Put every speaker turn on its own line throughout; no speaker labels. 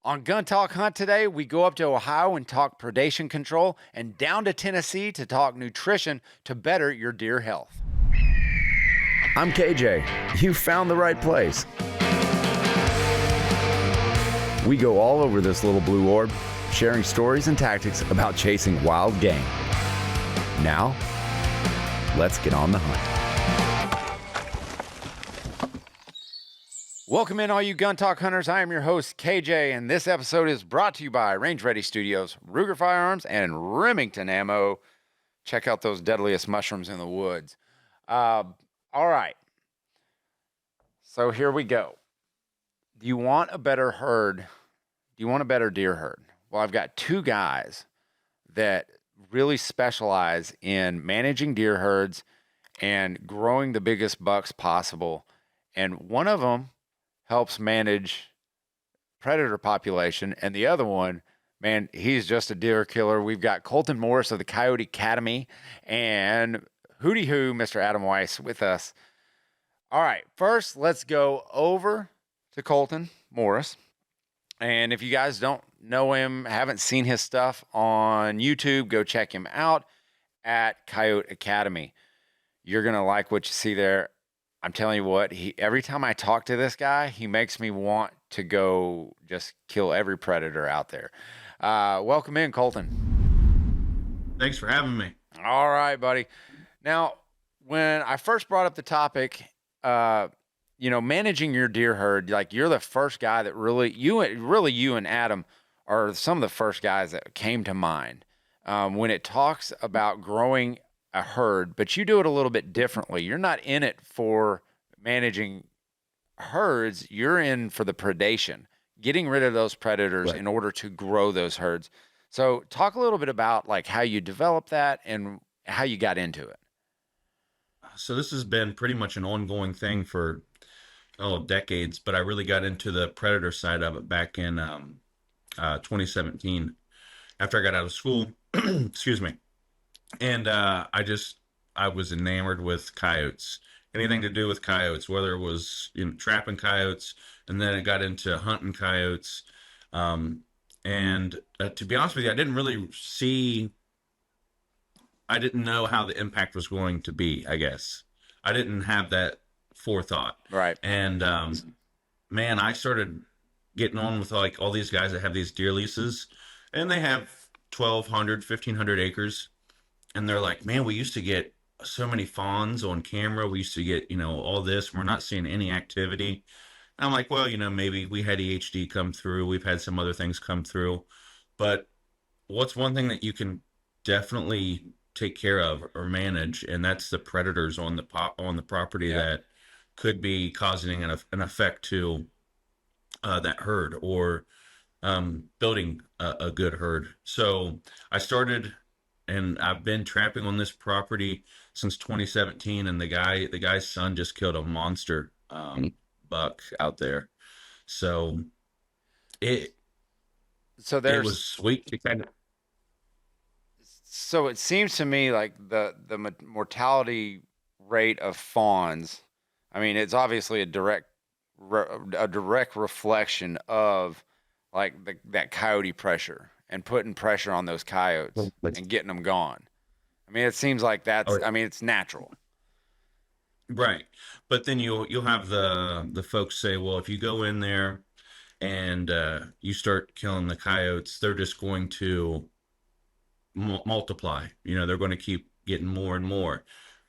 On Gun Talk Hunt today, we go up to Ohio and talk predation control and down to Tennessee to talk nutrition to better your deer health.
I'm KJ. You found the right place. We go all over this little blue orb, sharing stories and tactics about chasing wild game. Now, let's get on the hunt.
Welcome in, all you Gun Talk hunters. I am your host, KJ, and this episode is brought to you by Range Ready Studios, Ruger Firearms, and Remington Ammo. Check out those deadliest mushrooms in the woods. All right. So here we go. Do you want a better herd? Do you want a better deer herd? Well, I've got two guys that really specialize in managing deer herds and growing the biggest bucks possible. And one of them helps manage predator population, and the other one, man, he's just a deer killer. We've got Colton Morris of the Coyote Academy and WhoTeeWho, Mr. Adam Weiss, with us. All right, first, let's go over to Colton Morris. And if you guys don't know him, haven't seen his stuff on YouTube, go check him out at Coyote Academy. You're going to like what you see there. I'm telling you what, every time I talk to this guy, he makes me want to go just kill every predator out there. Welcome in, Colton.
Thanks for having me.
All right, buddy. Now, when I first brought up the topic, managing your deer herd, like you're the first guy that you and Adam are some of the first guys that came to mind when it talks about growing a herd, but you do it a little bit differently. You're not in it for managing herds. You're in for the predation, getting rid of those predators in order to grow those herds. So talk a little bit about like how you developed that and how you got into it.
So this has been pretty much an ongoing thing for decades, but I really got into the predator side of it back in 2017 after I got out of school. Excuse me. And I was enamored with coyotes, anything to do with coyotes, whether it was trapping coyotes, and then it got into hunting coyotes. And to be honest with you, I didn't know how the impact was going to be, I guess. I didn't have that forethought.
Right.
And man, I started getting on with like all these guys that have these deer leases, and they have 1,200, 1,500 acres. And they're like, man, we used to get so many fawns on camera. We used to get, all this. We're not seeing any activity. And I'm like, well, maybe we had EHD come through. We've had some other things come through. But what's one thing that you can definitely take care of or manage, and that's the predators on the property that could be causing an effect to that herd or building a good herd. So I started. And I've been trapping on this property since 2017, and the guy's son just killed a monster buck out there. So it was sweet to kind of.
So it seems to me like the mortality rate of fawns, I mean, it's obviously a direct reflection of like that coyote pressure and putting pressure on those coyotes and getting them gone. I mean, it seems like it's natural.
Right. But then you'll have the folks say, well, if you go in there and you start killing the coyotes, they're just going to multiply. They're going to keep getting more and more.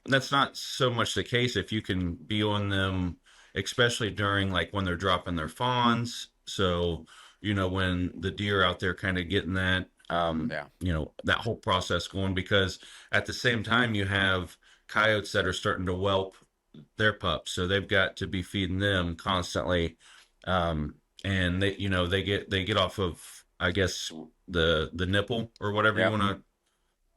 And that's not so much the case if you can be on them, especially during like when they're dropping their fawns. So when the deer out there kind of getting that, that whole process going, because at the same time you have coyotes that are starting to whelp their pups. So they've got to be feeding them constantly. And they get off of, I guess, the nipple or whatever you want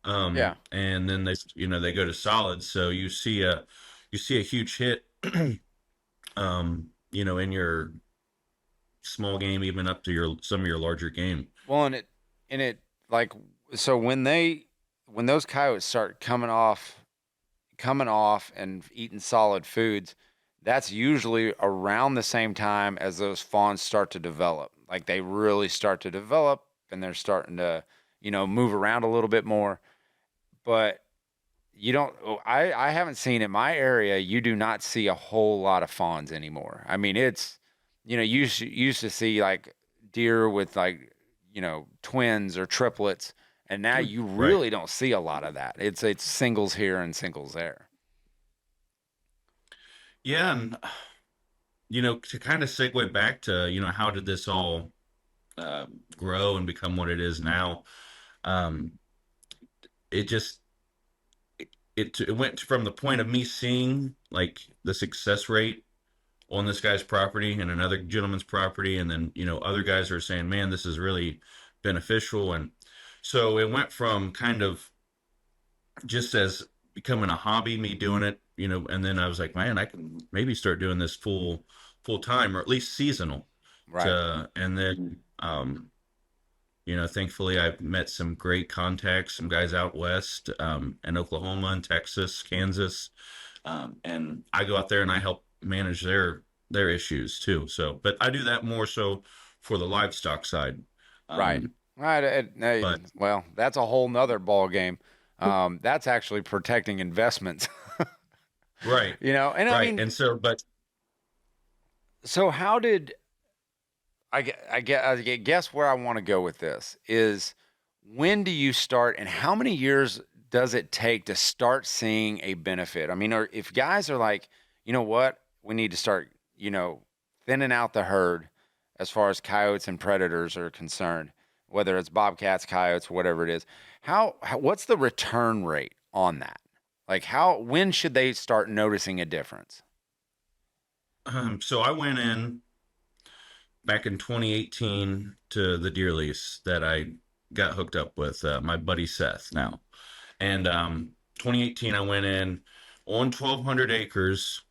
to, and then they go to solids. So you see a huge hit, in your small game, even up to some of your larger game.
Well, and it like, so when those coyotes start coming off and eating solid foods, that's usually around the same time as those fawns start to develop. like they really start to develop and they're starting to, move around a little bit more. But you don't, I haven't seen in my area, you do not see a whole lot of fawns anymore. I mean, it's, used to see like deer with like, twins or triplets. And now you
Right.
really don't see a lot of that. It's singles here and singles there.
Yeah, and to kind of segue back to, how did this all grow and become what it is now? Um, it just it went from the point of me seeing like the success rate on this guy's property and another gentleman's property, and then other guys are saying, "Man, this is really beneficial," and so it went from kind of just as becoming a hobby, me doing it, and then I was like, man, I can maybe start doing this full time or at least seasonal.
Right.
And then thankfully I've met some great contacts, some guys out west, in Oklahoma and Texas, Kansas, and I go out there and I help manage their issues too. So, but I do that more so for the livestock side.
Right.
Um,
Right.
but
Well, that's a whole nother ball game. That's actually protecting investments,
right,
and I
right,
mean,
and so, but
so how did I guess where I want to go with this is when do you start and how many years does it take to start seeing a benefit? I mean, or if guys are like, you know what, we need to start, thinning out the herd as far as coyotes and predators are concerned, whether it's bobcats, coyotes, whatever it is. What's the return rate on that? Like when should they start noticing a difference?
so I went in back in 2018 to the deer lease that I got hooked up with my buddy Seth now. And 2018, I went in on 1,200 acres,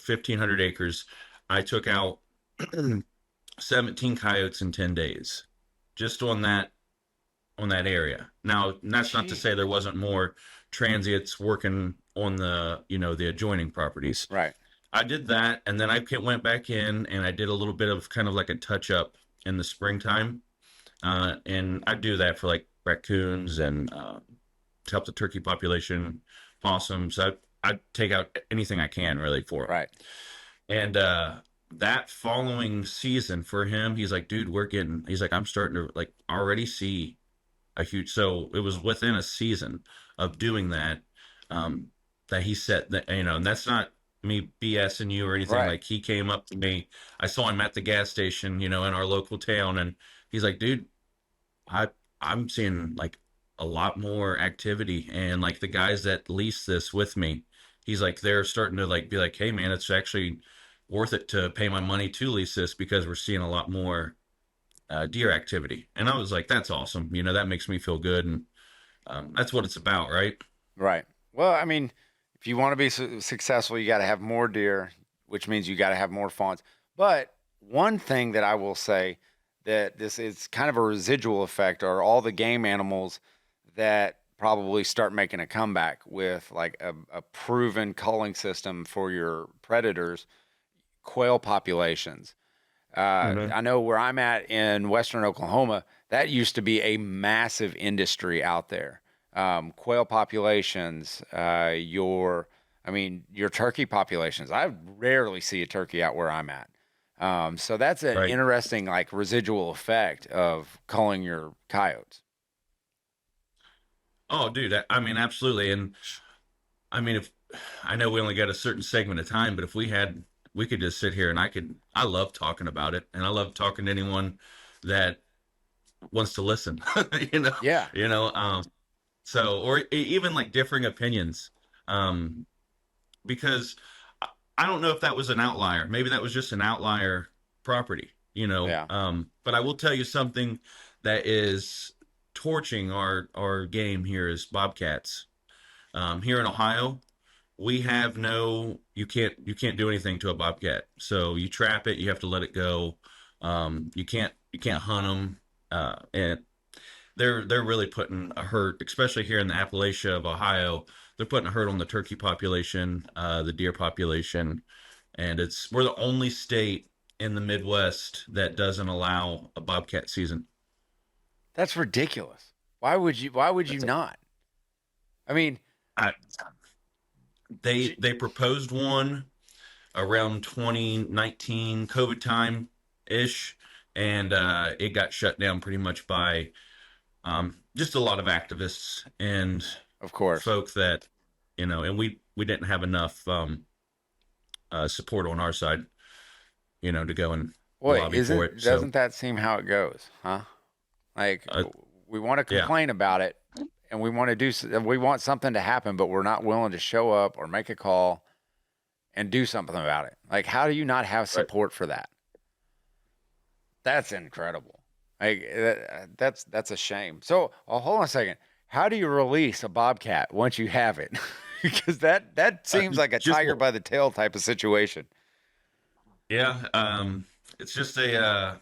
1,500 acres. I took out 17 coyotes in 10 days, just on that area. Now, that's not to
Gee.
say there wasn't more transients working on the adjoining properties.
Right.
I did that, and then I went back in and I did a little bit of kind of like a touch up in the springtime, and I do that for like raccoons and to help the turkey population, possums. I take out anything I can really for them.
Right.
And that following season for him, he's like, dude, he's like, I'm starting to like already see a huge. So it was within a season of doing that, that he said that, and that's not me BSing you or anything.
Right.
Like he came up to me, I saw him at the gas station, in our local town, and he's like, dude, I I'm seeing like a lot more activity, and like the guys that lease this with me, he's like they're starting to like be like, hey man, it's actually worth it to pay my money to lease this because we're seeing a lot more deer activity. And I was like, that's awesome. That makes me feel good, and that's what it's about, right?
Right. Well, I mean, if you want to be successful, you got to have more deer, which means you got to have more fawns. But one thing that I will say that this is kind of a residual effect are all the game animals that probably start making a comeback with like a proven culling system for your predators, quail populations.
Mm-hmm.
I know where I'm at in Western Oklahoma, that used to be a massive industry out there. Quail populations, your turkey populations. I rarely see a turkey out where I'm at. So that's an
Right.
interesting like residual effect of culling your coyotes.
Oh, dude, I mean, absolutely. And I mean, if I know we only got a certain segment of time, but if we could just sit here and I love talking about it, and I love talking to anyone that wants to listen, you know,
Yeah.
you know, so, or even like differing opinions, um, because I don't know if that was an outlier. Maybe that was just an outlier property,
Yeah.
but I will tell you something that is torching our game here is bobcats. Here in Ohio, we have you can't do anything to a bobcat. So you trap it, you have to let it go. You can't hunt them, and they're really putting a hurt, especially here in the Appalachia of Ohio. They're putting a hurt on the turkey population, the deer population, and we're the only state in the Midwest that doesn't allow a bobcat season.
That's ridiculous. Why would you? Why would you
That's
not? I mean,
I,
j-
they proposed one around 2019 COVID time ish, and it got shut down pretty much by just a lot of activists and
of course.
folk that and we didn't have enough support on our side, to go and
Boy,
lobby for it.
isn't
So
doesn't that seem how it goes, huh? Like
uh,
we want to
yeah,
complain about it, and we want to we want something to happen, but we're not willing to show up or make a call and do something about it. Like, how do you not have
right.
support for that? That's incredible. Like that's a shame. So, hold on a second. How do you release a bobcat once you have it? Because that seems like a
Just
tiger by the tail type of situation.
yeah, it's just for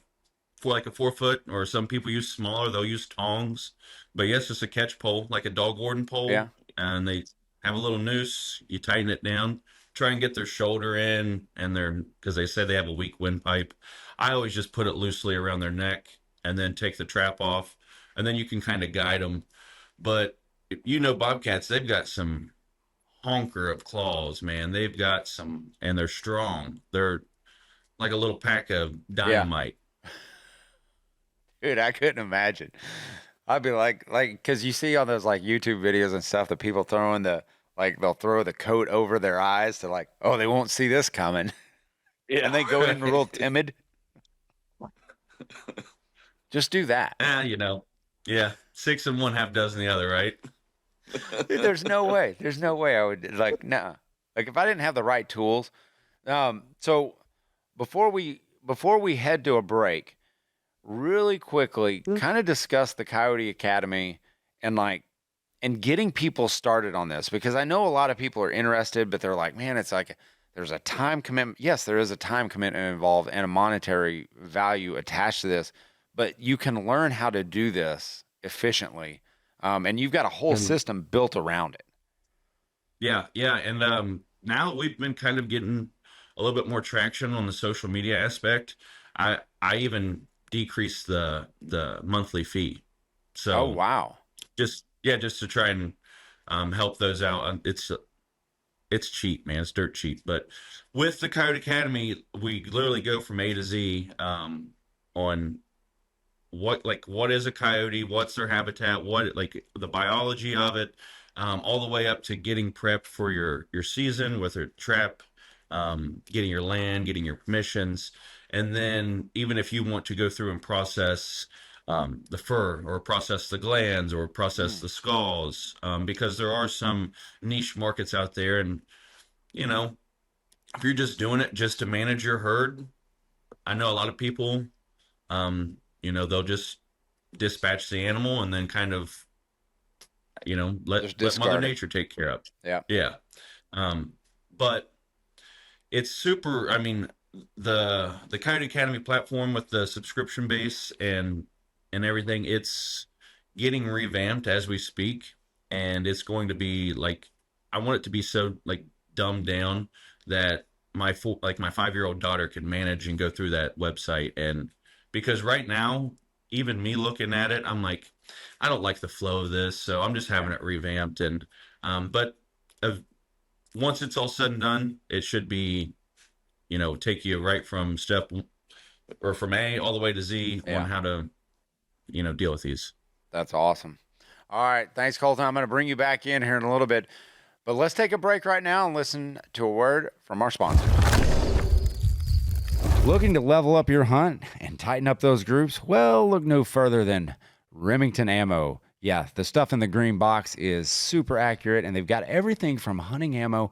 like a 4 foot, or some people use smaller. They'll use tongs, but yes, just a catch pole, like a dog warden
Yeah.
pole, and they have a little noose. You tighten it down, try and get their shoulder in, and because they say they have a weak windpipe. I always just put it loosely around their neck, and then take the trap off, and then you can kind of guide them. But bobcats, they've got some honker of claws, man. They've got some, and they're strong. They're like a little pack of
Yeah.
dynamite.
Dude, I couldn't imagine. I'd be because you see on those like YouTube videos and stuff, the people throwing they'll throw the coat over their eyes to like, oh, they won't see this coming. And they go in real timid. Just do that.
Yeah, six and one half dozen the other, right?
Dude, there's no way. There's no way I would like, nah. Like if I didn't have the right tools. So before we head to a break, really quickly, kind of discuss the Coyote Academy and getting people started on this, because I know a lot of people are interested, but they're like, man, it's like there's a time commitment. Yes, there is a time commitment involved and a monetary value attached to this, but you can learn how to do this efficiently. And you've got a whole
And
system built around it.
yeah, and now we've been kind of getting a little bit more traction on the social media aspect. I even decreased the monthly fee.
Oh,
So
wow.
just to try and help those out. It's cheap, man. It's dirt cheap. But with the Coyote Academy, we literally go from A to Z on what is a coyote, what's their habitat, what like the biology of it, all the way up to getting prepped for your season with your trap, getting your land, getting your permissions, and then even if you want to go through and process the fur, or process the glands, or process
Mm.
the skulls, because there are some niche markets out there, and you know if you're just doing it just to manage your herd, I know a lot of people, they'll just dispatch the animal and then kind of, let
Just
Mother
discard it.
Nature take care of.
Yeah.
Yeah. But it's super. I mean, the Coyote Academy platform with the subscription base and everything, it's getting revamped as we speak, and it's going to be like, I want it to be so like dumbed down that my 5-year-old daughter can manage and go through that website. And because right now, even me looking at it, I'm like, I don't like the flow of this, so I'm just having it revamped. And but uh, once it's all said and done, it should be, take you right from or from A all the way to Z on
Yeah.
how to, deal with these.
That's awesome. All right. Thanks, Colton. I'm going to bring you back in here in a little bit, but let's take a break right now and listen to a word from our sponsor. Looking to level up your hunt and tighten up those groups? Well, look no further than Remington Ammo. Yeah, the stuff in the green box is super accurate, and they've got everything from hunting ammo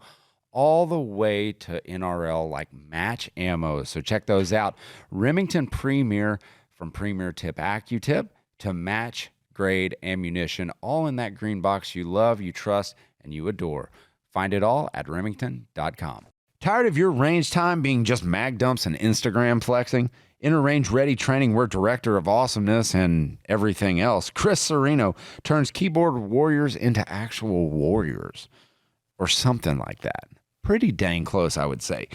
all the way to NRL like match ammo. So check those out. Remington Premier, from Premier Tip AccuTip to match grade ammunition, all in that green box you love, you trust, and you adore. Find it all at remington.com. Tired of your range time being just mag dumps and Instagram flexing? Enter Range Ready Training, where Director of Awesomeness and everything else, Chris Sereno, turns keyboard warriors into actual warriors. Or something like that. Pretty dang close, I would say.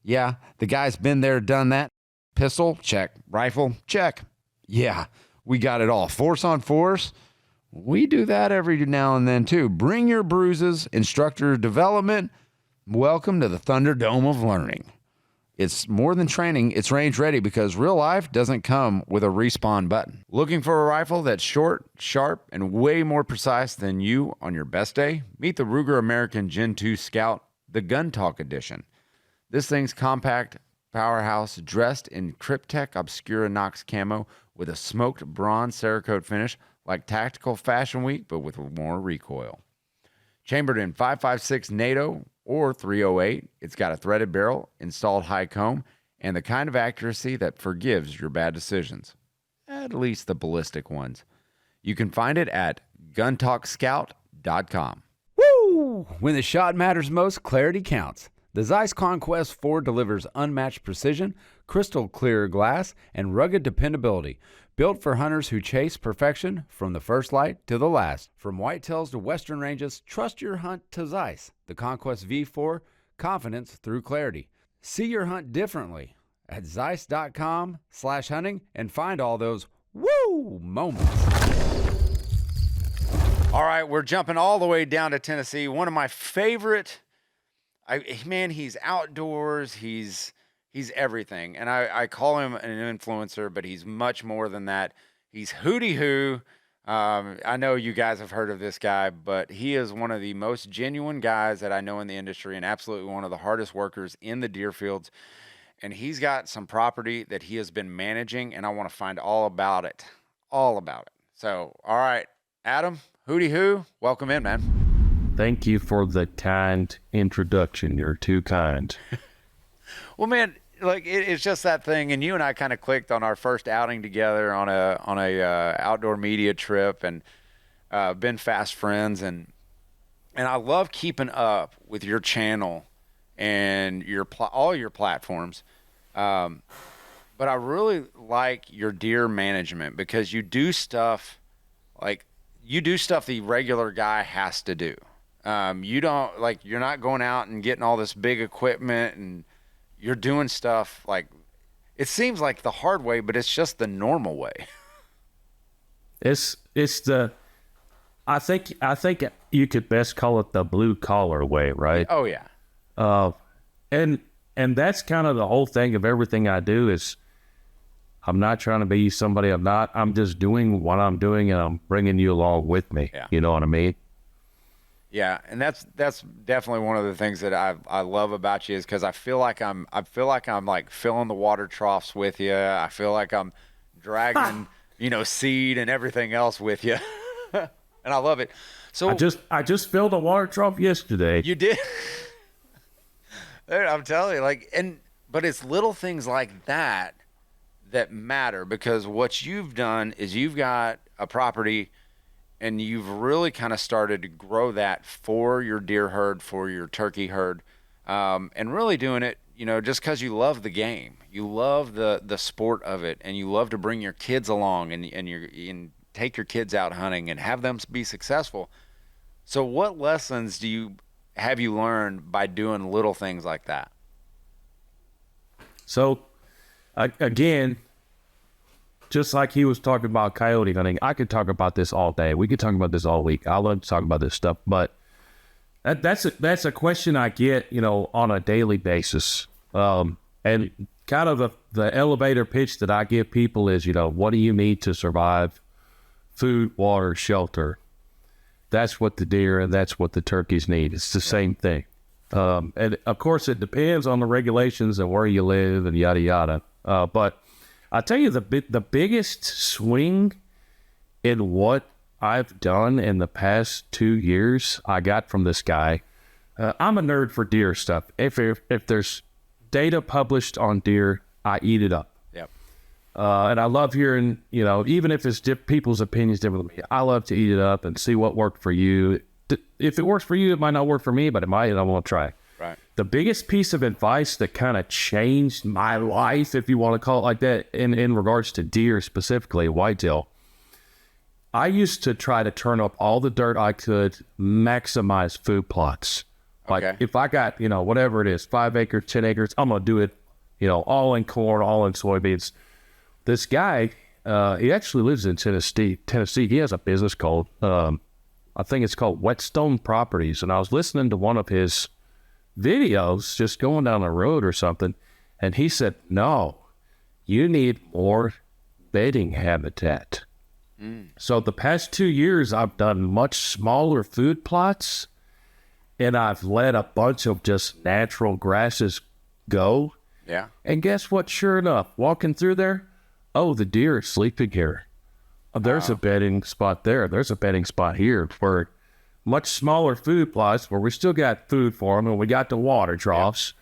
Yeah, the guy's been there, done that. Pistol, check. Rifle, check. Yeah, we got it all. Force on force, we do that every now and then too. Bring your bruises, instructor development. Welcome to the Thunderdome of learning. It's more than training, it's range ready because real life doesn't come with a respawn button. Looking for a rifle that's short, sharp, and way more precise than you on your best day? Meet the Ruger American Gen 2 Scout, the Gun Talk Edition. This thing's compact powerhouse dressed in Cryptek Obscura Nox camo with a smoked bronze Cerakote finish like Tactical Fashion Week, but with more recoil. Chambered in 5.56 NATO or 308, it's got a threaded barrel, installed high comb, and the kind of accuracy that forgives your bad decisions. At least the ballistic ones. You can find it at guntalkscout.com.
Woo! When the shot matters most, clarity counts. The Zeiss Conquest 4 delivers unmatched precision, crystal clear glass, and rugged dependability. Built for hunters who chase perfection from the first light to the last. From whitetails to western ranges, trust your hunt to Zeiss. The Conquest V4, confidence through clarity. See your hunt differently at Zeiss.com/hunting and find all those woo moments.
All right, we're jumping all the way down to Tennessee. One of my favorite, he's outdoors, he's everything. And I call him an influencer, but he's much more than that. He's WhoTeeWho. I know you guys have heard of this guy, but he is one of the most genuine guys that I know in the industry and absolutely one of the hardest workers in the deer fields. And he's got some property that he has been managing, and I want to find all about it. All about it. So, all right, Adam, WhoTeeWho, welcome in, man.
Thank you for the kind introduction. You're too kind.
Well, man, like it's just that thing, and you and I kind of clicked on our first outing together on a outdoor media trip, and been fast friends, and I love keeping up with your channel and your all your platforms, but I really like your deer management because you do stuff the regular guy has to do. You don't you're not going out and getting all this big equipment, and you're doing stuff like it seems like the hard way, but it's just the normal way.
It's the I think you could best call it the blue collar way, right?
Oh yeah.
And that's kind of the whole thing of everything I do is I'm not trying to be somebody I'm not. I'm just doing what I'm doing, and I'm bringing you along with me.
Yeah.
You know what I mean?
Yeah, and that's definitely one of the things that I love about you is because I feel like I'm like filling the water troughs with you. I feel like I'm dragging seed and everything else with you, and I love it. So
I just filled a water trough yesterday.
You did. I'm telling you, but it's little things like that matter, because what you've done is you've got a property and you've really kind of started to grow that for your deer herd, for your turkey herd, and really doing it, just because you love the game, you love the sport of it, and you love to bring your kids along and take your kids out hunting and have them be successful. So what lessons have you learned by doing little things like that?
So, again, just like he was talking about coyote hunting, I could talk about this all day. We could talk about this all week. I love to talk about this stuff, but that's a question I get, on a daily basis. And kind of the elevator pitch that I give people is, what do you need to survive? Food, water, shelter. That's what the deer and that's what the turkeys need. It's the same thing. And of course it depends on the regulations and where you live and yada, yada. But I tell you, the biggest swing in what I've done in the past 2 years, I got from this guy. I'm a nerd for deer stuff. If there's data published on deer, I eat it up.
Yep.
And I love hearing, even if it's people's opinions different than me, I love to eat it up and see what worked for you. If it works for you, it might not work for me, but it might, and I want to try.
Right.
The biggest piece of advice that kind of changed my life, if you want to call it like that, in regards to deer specifically, whitetail, I used to try to turn up all the dirt I could, maximize food plots. Like if I got, whatever it is, 5 acres, 10 acres, I'm going to do it all in corn, all in soybeans. This guy, he actually lives in Tennessee. He has a business called, I think it's called Whetstone Properties. And I was listening to one of his videos, just going down the road or something. And he said, no, you need more bedding habitat. So the past 2 years, I've done much smaller food plots, and I've let a bunch of just natural grasses go.
Yeah.
And guess what? Sure enough, walking through there, oh, the deer are sleeping here. Oh, there's a bedding spot there. There's a bedding spot here for much smaller food plots where we still got food for them and we got the water troughs,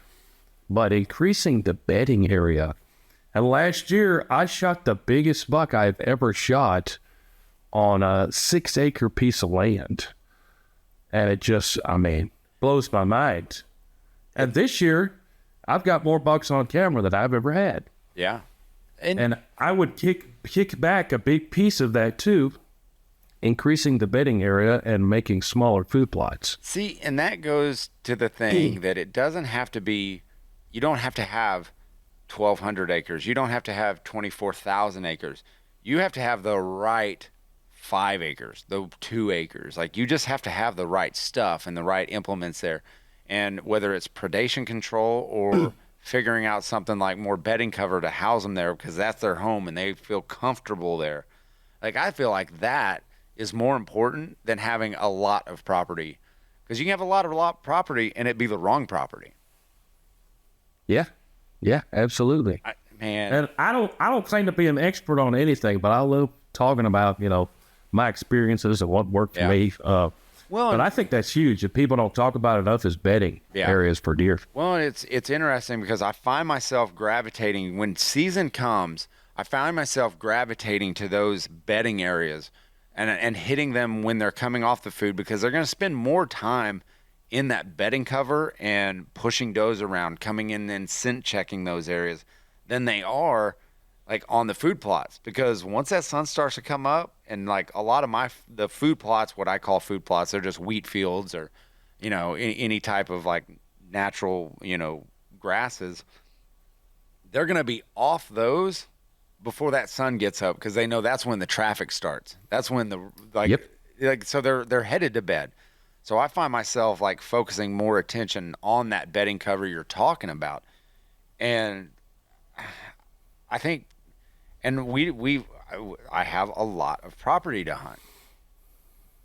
but increasing the bedding area. And last year, I shot the biggest buck I've ever shot on a 6-acre piece of land. And it just, blows my mind. And this year, I've got more bucks on camera than I've ever had.
Yeah.
And I would kick back a big piece of that too, increasing the bedding area and making smaller food plots.
See, and that goes to the thing that it doesn't have to be, you don't have to have 1,200 acres. You don't have to have 24,000 acres. You have to have the right 5 acres, the 2 acres. Like, you just have to have the right stuff and the right implements there. And whether it's predation control or figuring out something like more bedding cover to house them there because that's their home and they feel comfortable there. Like, I feel like that is more important than having a lot of property, because you can have a lot of property and it be the wrong property.
Yeah, absolutely. And I don't claim to be an expert on anything, but I love talking about, my experiences and what worked for me. But I think that's huge. If people don't talk about enough is bedding areas for deer.
Well, it's interesting because I find myself gravitating when season comes. I find myself gravitating to those bedding areas and hitting them when they're coming off the food, because they're going to spend more time in that bedding cover and pushing does around, coming in and scent checking those areas than they are like on the food plots. Because once that sun starts to come up, and like a lot of the food plots, what I call food plots, they're just wheat fields or, any type of like natural, grasses. They're going to be off those before that sun gets up, because they know that's when the traffic starts. That's when so they're headed to bed. So I find myself like focusing more attention on that bedding cover you're talking about. And I think, and I have a lot of property to hunt,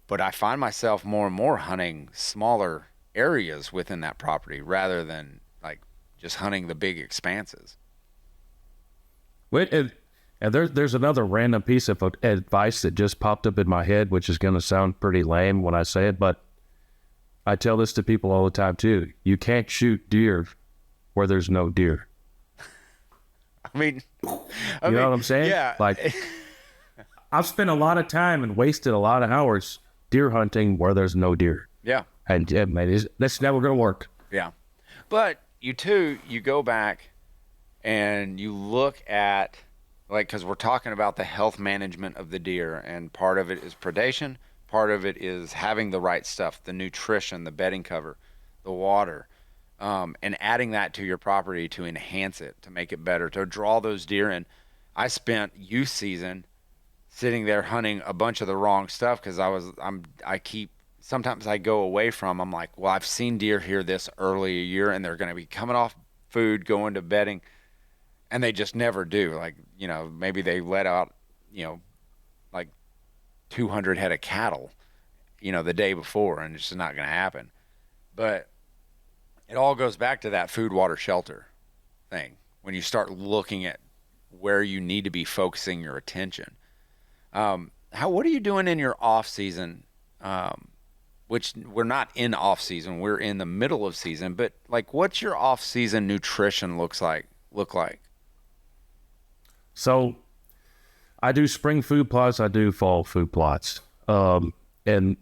but I find myself more and more hunting smaller areas within that property rather than like just hunting the big expanses.
Wait, and there's another random piece of advice that just popped up in my head, which is going to sound pretty lame when I say it, but I tell this to people all the time too. You can't shoot deer where there's no deer.
I mean,
you know what I'm saying?
Yeah.
Like, I've spent a lot of time and wasted a lot of hours deer hunting where there's no deer.
Yeah.
And that's never going to work.
Yeah. But you go back and you look at, like, because we're talking about the health management of the deer, and part of it is predation, part of it is having the right stuff, the nutrition, the bedding cover, the water. And adding that to your property to enhance it, to make it better, to draw those deer in. I spent youth season sitting there hunting a bunch of the wrong stuff because sometimes I go away from, I'm like, well, I've seen deer here this early a year and they're going to be coming off food, going to bedding, and they just never do. Like, maybe they let out, like 200 head of cattle, the day before, and it's just not going to happen. But it all goes back to that food, water, shelter thing. When you start looking at where you need to be focusing your attention. What are you doing in your off season? Which we're not in off season, we're in the middle of season, but like, what's your off season nutrition look like?
So I do spring food plots. I do fall food plots. And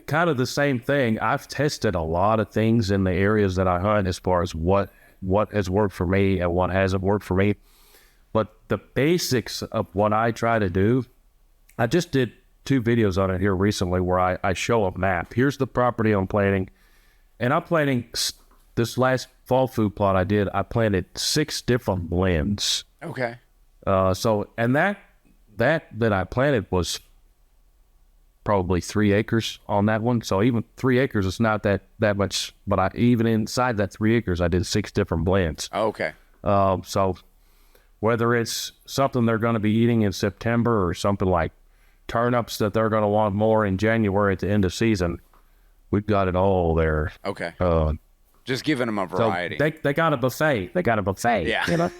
kind of the same thing. I've tested a lot of things in the areas that I hunt as far as what has worked for me and what hasn't worked for me. But the basics of what I try to do, I just did 2 videos on it here recently where I show a map. Here's the property I'm planting. And I'm planting this last fall food plot I planted 6 different blends.
Okay.
And that I planted was probably 3 acres on that one. So even 3 acres is not that much, but even inside that 3 acres, I did 6 different blends.
Okay.
So whether it's something they're going to be eating in September or something like turnips that they're going to want more in January at the end of season, we've got it all there.
Okay. Just giving them a variety.
So they got a buffet.
Yeah.
You know?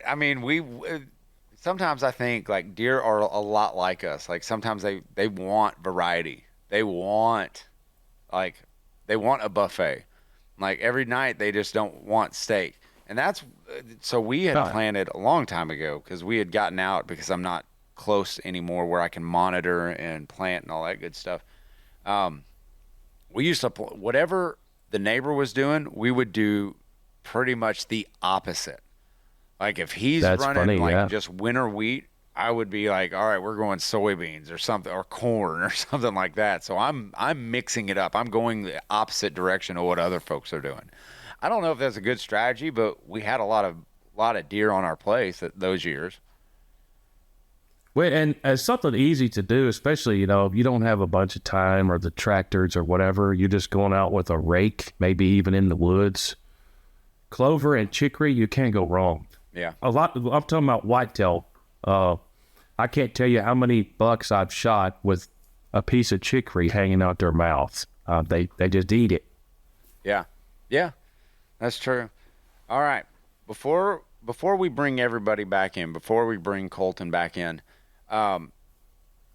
I mean, sometimes I think like deer are a lot like us. Like sometimes they want variety. They want a buffet. Like every night they just don't want steak. And so we had planted a long time ago because we had gotten out because I'm not close anymore where I can monitor and plant and all that good stuff. We used to, whatever the neighbor was doing, we would do pretty much the opposite. Like if he's running just winter wheat, I would be like, all right, we're going soybeans or something, or corn or something like that. So I'm mixing it up. I'm going the opposite direction of what other folks are doing. I don't know if that's a good strategy, but we had a lot of deer on our place those years.
Well, and as something easy to do, especially, if you don't have a bunch of time or the tractors or whatever, you're just going out with a rake, maybe even in the woods. Clover and chicory, you can't go wrong.
Yeah.
I'm talking about whitetail. I can't tell you how many bucks I've shot with a piece of chicory hanging out their mouths. They just eat it.
Yeah. Yeah. That's true. All right. Before we bring everybody back in, before we bring Colton back in,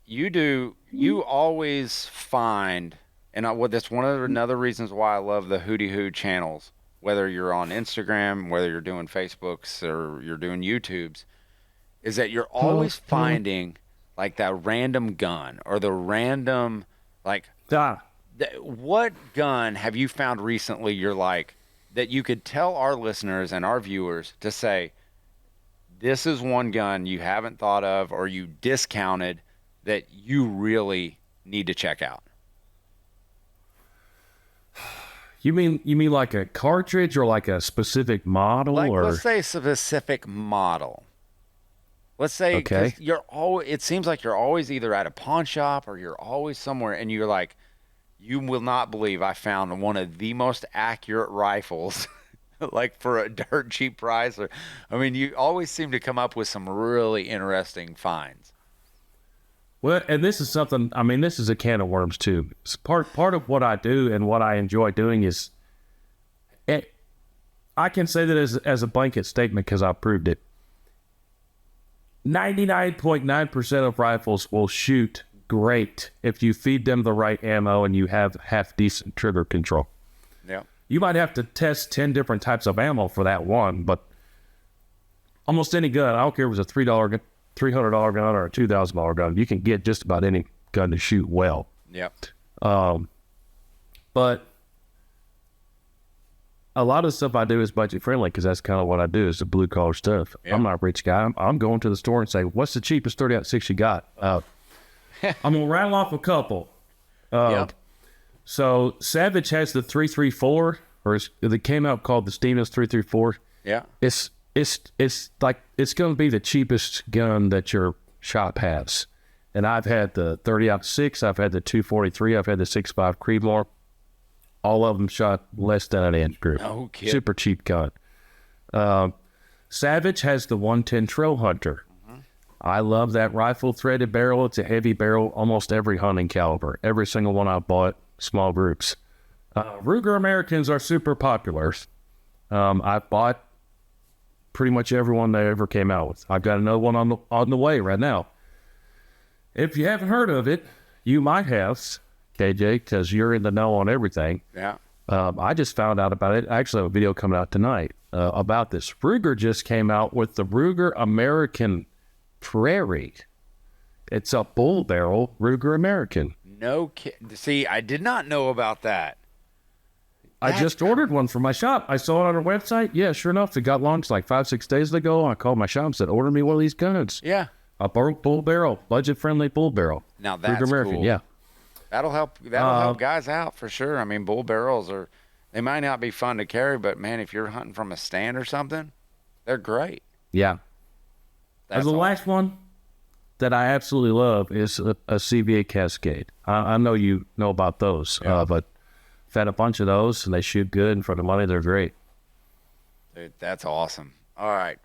you always find, and that's one of another reasons why I love the WhoTeeWho channels, whether you're on Instagram, whether you're doing Facebooks or you're doing YouTubes, is that you're always finding like that random gun or the random, like, what gun have you found recently you're like, that you could tell our listeners and our viewers to say, this is one gun you haven't thought of or you discounted that you really need to check out?
You mean like a cartridge or like a specific model?
Let's say a specific model. Let's say,
okay.
It seems like you're always either at a pawn shop or you're always somewhere and you're like, you will not believe I found one of the most accurate rifles, like for a dirt cheap price. You always seem to come up with some really interesting finds.
Well, and this is something, this is a can of worms too. It's part of what I do and what I enjoy doing is, I can say that as a blanket statement because I proved it. 99.9% of rifles will shoot great if you feed them the right ammo and you have half decent trigger control.
Yeah.
You might have to test 10 different types of ammo for that one, but almost any gun, I don't care if it's a $300 gun or a $2,000 gun, you can get just about any gun to shoot well.
Yep.
But a lot of the stuff I do is budget friendly because that's kind of what I do is the blue collar stuff. Yep. I'm not a rich guy. I'm going to the store and say, what's the cheapest 30-06 you got? I'm going to rattle off a couple.
Yep.
So Savage has the 334, or it came out called the Stevens 334.
Yeah.
It's like, it's going to be the cheapest gun that your shop has. And I've had the 30-06, I've had the 243, I've had the 6.5 Creedmoor. All of them shot less than an inch group.
No kidding.
Super cheap gun. Savage has the 110 Trail Hunter. I love that rifle threaded barrel. It's a heavy barrel, almost every hunting caliber. Every single one I bought, small groups. Ruger Americans are super popular. I bought pretty much every one they ever came out with. I've got another one on the way right now. If you haven't heard of it, you might have, KJ, because you're in the know on everything.
Yeah.
I just found out about it. I actually have a video coming out tonight about this. Ruger just came out with the Ruger American Prairie. It's a bull barrel Ruger American.
No kidding. See, I did not know about that.
I just ordered one for my shop. I saw it on our website. Yeah, sure enough, it got launched like 5-6 days ago. I called my shop and said, order me one of these guns.
Yeah.
A bull barrel, budget-friendly bull barrel.
Now that's
Ruger American,
cool.
yeah.
That'll help guys out for sure. Bull barrels They might not be fun to carry, but man, if you're hunting from a stand or something, they're great.
Yeah.
That's
And the
all.
last one that I absolutely love is a CVA Cascade. I know you know about those, but I've had a bunch of those, and they shoot good, and for the money, they're great.
Dude, that's awesome. All right.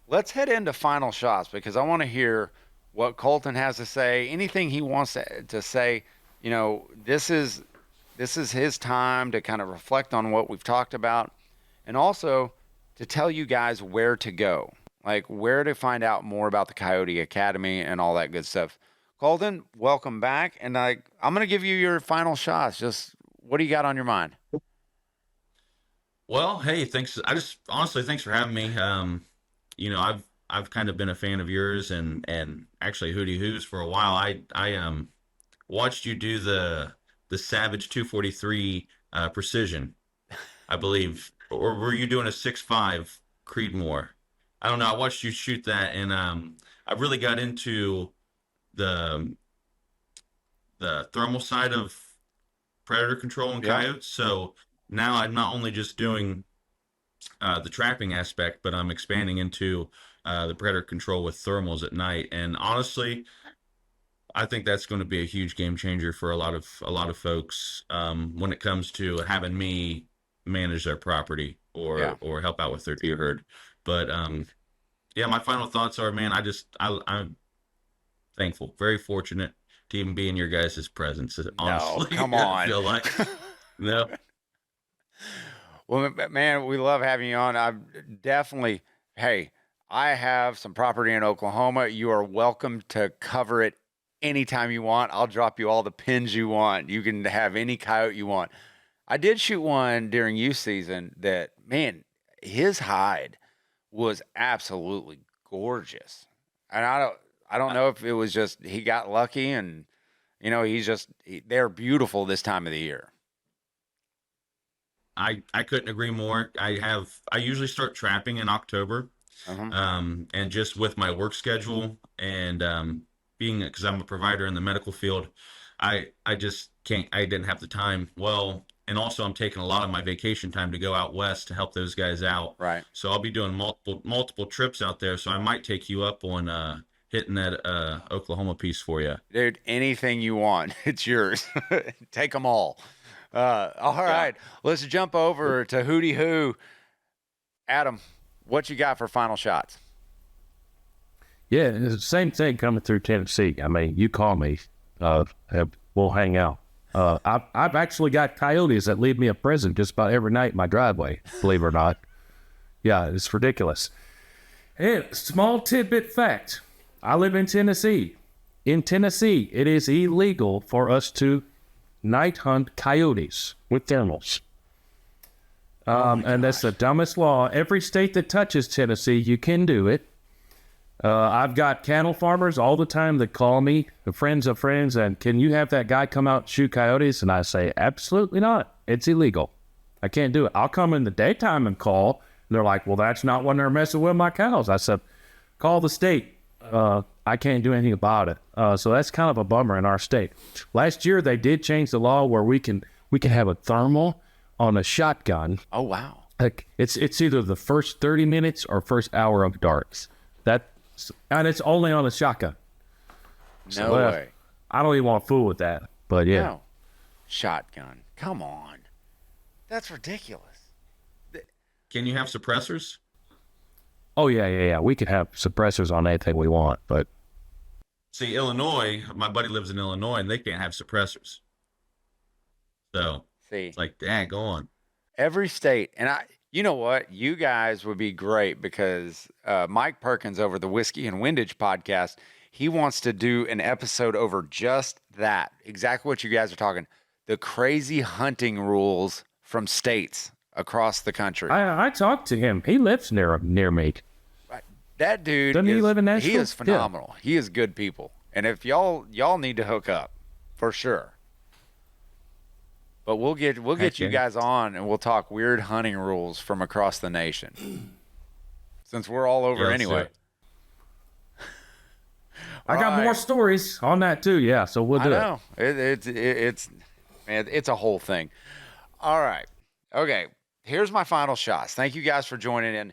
Let's head into final shots because I want to hear what Colton has to say. Anything he wants to say. You know, this is his time to kind of reflect on what we've talked about and also to tell you guys where to go, like where to find out more about the Coyote Academy and all that good stuff. Colton, welcome back. And I'm going to give you your final shots. Just what do you got on your mind?
Well, hey, thanks. Honestly, thanks for having me. I've kind of been a fan of yours and actually WhoTeeWho's for a while. I watched you do the Savage 243 precision, I believe, or were you doing a 6.5 Creedmoor? I don't know. I watched you shoot that, and I really got into the thermal side of predator control and coyotes. So now I'm not only just doing the trapping aspect, but I'm expanding into the predator control with thermals at night. And honestly, I think that's going to be a huge game changer for a lot of folks when it comes to having me manage their property or help out with their deer herd. But my final thoughts are, man, I'm thankful, very fortunate to even be in your guys' presence. Honestly,
no, come on.
I feel like no.
Well, man, we love having you on. I definitely, hey, I have some property in Oklahoma. You are welcome to cover it anytime you want. I'll drop you all the pins you want. You can have any coyote you want. I did shoot one during youth season that, man, his hide was absolutely gorgeous. And I don't know if it was just he got lucky and, you know, they're beautiful this time of the year.
I couldn't agree more. I usually start trapping in October, and just with my work schedule and because I'm a provider in the medical field, I just can't. I didn't have the time. Well, and also I'm taking a lot of my vacation time to go out west to help those guys out.
Right.
So I'll be doing multiple trips out there. So I might take you up on hitting that Oklahoma piece for you,
dude. Anything you want, it's yours. Take them all. All right, let's jump over to WhoTeeWho. Adam, what you got for final shots?
Yeah, it's the same thing coming through Tennessee. I mean, you call me, we'll hang out. I've actually got coyotes that leave me a present just about every night in my driveway, believe it or not. Yeah, it's ridiculous. And small tidbit fact, I live in Tennessee. In Tennessee, it is illegal for us to night hunt coyotes with thermals. And that's the dumbest law. Every state that touches Tennessee, you can do it. I've got cattle farmers all the time that call me, friends of friends, and can you have that guy come out and shoot coyotes? And I say, absolutely not. It's illegal. I can't do it. I'll come in the daytime and call. And they're like, well, that's not when they're messing with my cows. I said, call the state. I can't do anything about it. So that's kind of a bummer in our state. Last year, they did change the law where we can have a thermal on a shotgun.
Oh, wow.
Like it's either the first 30 minutes or first hour of darts. And it's only on a shotgun.
No way.
I don't even want to fool with that. But yeah.
No. Shotgun. Come on. That's ridiculous.
Can you have suppressors?
Oh, yeah. We can have suppressors on anything we want, but...
See, Illinois, my buddy lives in Illinois, and they can't have suppressors. So, it's like, dang, go on.
Every state, and you know what? You guys would be great because Mike Perkins over the Whiskey and Windage podcast, he wants to do an episode over just that. Exactly what you guys are talking. The crazy hunting rules from states across the country.
I talked to him. He lives near me.
That dude,
doesn't he live in Nashville?
He is phenomenal. Yeah. He is good people. And if y'all need to hook up, for sure. But we'll get you guys on and we'll talk weird hunting rules from across the nation. Since we're all over anyway.
I got more stories on that too. Yeah, so we'll do it.
I know. It's a whole thing. All right. Okay, here's my final shots. Thank you guys for joining in.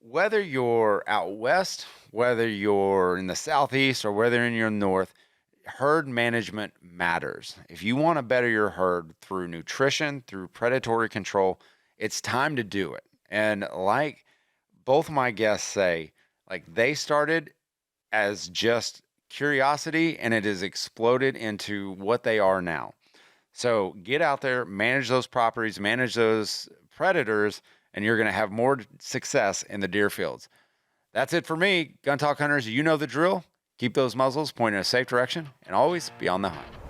Whether you're out west, whether you're in the southeast, or whether you're in the north, herd management matters. If you want to better your herd through nutrition, through predatory control, it's time to do it. And like both my guests say, like they started as just curiosity and it has exploded into what they are now. So get out there, manage those properties, manage those predators, and you're going to have more success in the deer fields. That's it for me. Gun Talk Hunters, you know the drill. Keep those muzzles pointed in a safe direction and always be on the hunt.